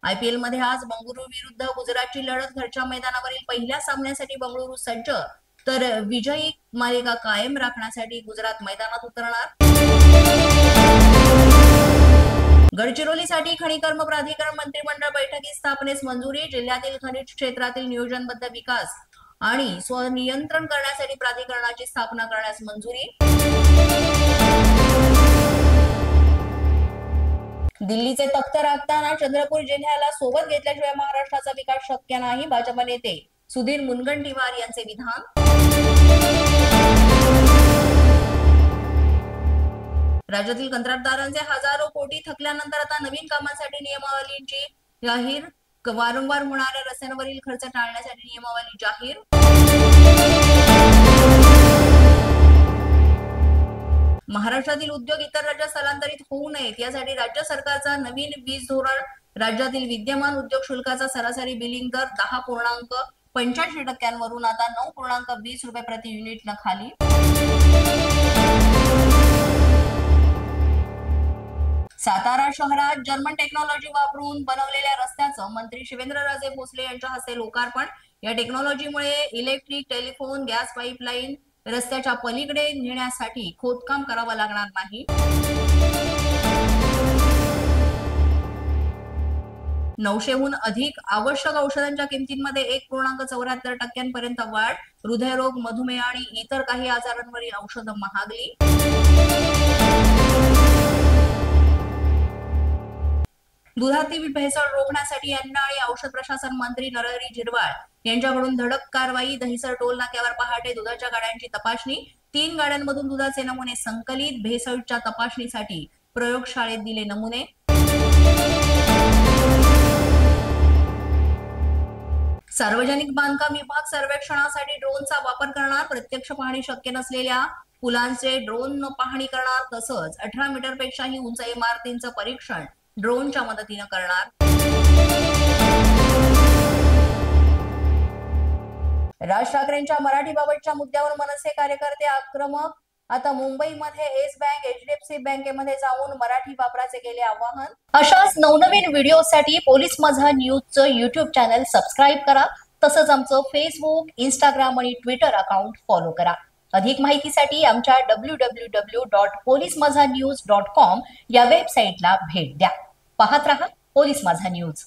IPL मध्ये आज बंगळुरू विरुद्ध गुजरातची लढत. घरच्या मैदानावरील पहिल्या सामन्यासाठी बंगळुरू सज्ज, तर विजयी मालिका कायम राखण्यासाठी गुजरात मैदानात उतरणार. गडचिरोलीसाठी खनिकर्म प्राधिकरण मंत्रिमंडळ बैठकीत स्थापनेस मंजुरी. जिल्ह्यातील खनिज क्षेत्रातील नियोजनबद्ध विकास आणि स्वनियंत्रण करण्यासाठी प्राधिकरणाची स्थापना करण्यास मंजुरी. दिल्लीचे तख्त राखताना चंद्रपूर जिल्ह्याला सोबत घेतल्याशिवाय महाराष्ट्राचा विकास शक्य नाही. भाजप नेते सुधीर मुनगंटीवार यांचे विधान. राज्यातील कंत्राटदारांचे हजारो कोटी थकल्यानंतर आता नवीन कामांसाठी नियमावलीची जाहीर. वारंवार होणाऱ्या रस्त्यांवरील खर्च टाळण्यासाठी नियमावली जाहीर. महाराष्ट्रातील उद्योग इतर राज्यात स्थलांतरित होऊ नयेत यासाठी राज्य सरकारचा नवीन वीज धोरण. राज्यातील विद्यमान उद्योग शुल्काचा सरासरी बिलिंग दर 10.85% वरून आता 9.20 रुपये प्रति युनिट खाली. सातारा शहरात जर्मन टेक्नॉलॉजी वापरून बनवलेल्या रस्त्याचं मंत्री शिवेंद्रराजे भोसले यांच्या हस्ते लोकार्पण. या टेक्नॉलॉजीमुळे इलेक्ट्रिक, टेलिफोन, गॅस पाईपलाईन रस्त्याच्या पलीकडे नेण्यासाठी खोदकाम करावं लागणार नाही. 900हून अधिक आवश्यक औषधांच्या किमतींमध्ये 1.74% वाढ. हृदयरोग, मधुमेह आणि इतर काही आजारांवरील औषधं महागली. दुधातील भेसळ रोखण्यासाठी अन्न आणि औषध प्रशासन मंत्री नरहरी झिरवाळ यांच्याकडून धडक कारवाई. दहिसर टोल नाक्यावर पहाटे दुधाच्या गाड्यांची तपासणी. 3 गाड्यांमधून दुधाचे नमुने संकलित. भेसळच्या तपासणीसाठी प्रयोगशाळेत दिले नमुने. सार्वजनिक बांधकाम विभाग सर्वेक्षणासाठी ड्रोनचा वापर करणार. प्रत्यक्ष पाहणी शक्य नसलेल्या पुलांचे ड्रोन पाहणी करणार. तसंच 18 मीटरपेक्षाही उंच इमारतींचं परीक्षण ड्रोनच्या मदतीने करणार. राज ठाकरेंच्या मराठीबाबतच्या मुद्द्यावर मनसे कार्यकर्ते आक्रमक. आता मुंबईमध्ये येस बँक, HDFC बँकेमध्ये जाऊन मराठी वापराचे केले आवाहन. अशाच नवनवीन व्हिडिओसाठी पोलीस माझा न्यूजचं YouTube चॅनल सबस्क्राईब करा. तसंच आमचं फेसबुक, इंस्टाग्राम आणि ट्विटर अकाउंट फॉलो करा. अधिक माहितीसाठी आमच्या www.polismazhanews.com या वेबसाईटला भेट द्या. पाहत रहा पोलीस माझा न्यूज.